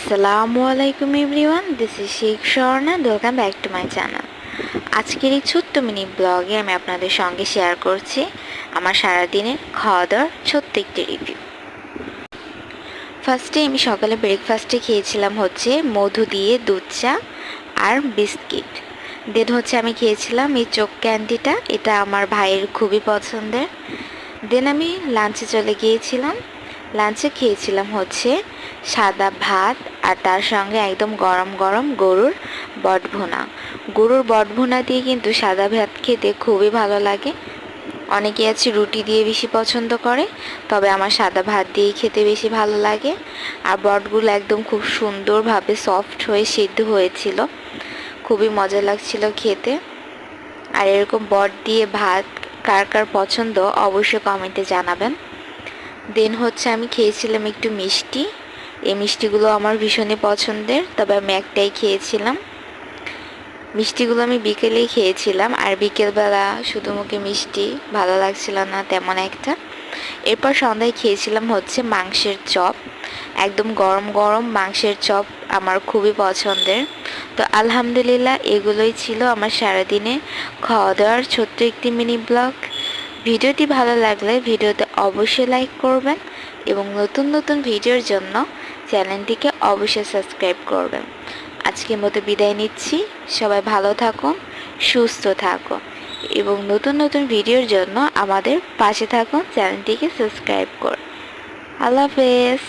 আসসালামু আলাইকুম everyone, this is Sheikh Swarna. Welcome back to my channel. আজকের এই ছোট্ট মিনি ব্লগে আমি আপনাদের সঙ্গে শেয়ার করছি আমার সারাদিনের খাওয়া দাওয়ার ছোট্ট একটি রিভিউ। ফার্স্টে আমি সকালে ব্রেকফাস্টে খেয়েছিলাম হচ্ছে মধু দিয়ে দুধ চা আর বিস্কিট। দেন হচ্ছে আমি খেয়েছিলাম এই চোখ ক্যান্ডিটা, এটা আমার ভাইয়ের খুবই পছন্দের। দেন আমি লাঞ্চে চলে গিয়েছিলাম। লাঞ্চে খেয়েছিলাম হচ্ছে সাদা ভাত আর তার সঙ্গে একদম গরম গরম গরুর বটভুনা। গরুর বটভুনা দিয়ে কিন্তু সাদা ভাত খেতে খুবই ভালো লাগে। অনেকে আছে রুটি দিয়ে বেশি পছন্দ করে, তবে আমার সাদা ভাত দিয়েই খেতে বেশি ভালো লাগে। আর বটগুলো একদম খুব সুন্দরভাবে সফট হয়ে সিদ্ধ হয়েছিল, খুবই মজা লাগছিল খেতে। আর এরকম বট দিয়ে ভাত কার কার পছন্দ অবশ্যই কমেন্টে জানাবেন। দেন হচ্ছে আমি খেয়েছিলাম একটু মিষ্টি। এই মিষ্টিগুলো আমার ভীষণই পছন্দের, তবে আমি একটাই খেয়েছিলাম। মিষ্টিগুলো আমি বিকেলেই খেয়েছিলাম, আর বিকেলবেলা শুধু মুখে মিষ্টি ভালো লাগছিল না তেমন একটা। এরপর সন্ধ্যায় খেয়েছিলাম হচ্ছে মাংসের চপ। একদম গরম গরম মাংসের চপ আমার খুবই পছন্দের। তো আলহামদুলিল্লাহ, এগুলোই ছিল আমার সারাদিনে খাওয়া দাওয়ার ছোট্ট একটি মিনি ব্লগ। ভিডিওটি ভালো লাগলে ভিডিওতে অবশ্যই লাইক করবেন এবং নতুন নতুন ভিডিওর জন্য চ্যানেলটিকে অবশ্যই সাবস্ক্রাইব করবেন। আজকের মতো বিদায় নিচ্ছি। সবাই ভালো থাকুন, সুস্থ থাকুন এবং নতুন নতুন ভিডিওর জন্য আমাদের পাশে থাকুন, চ্যানেলটিকে সাবস্ক্রাইব করুন। আল্লাহ হাফেজ।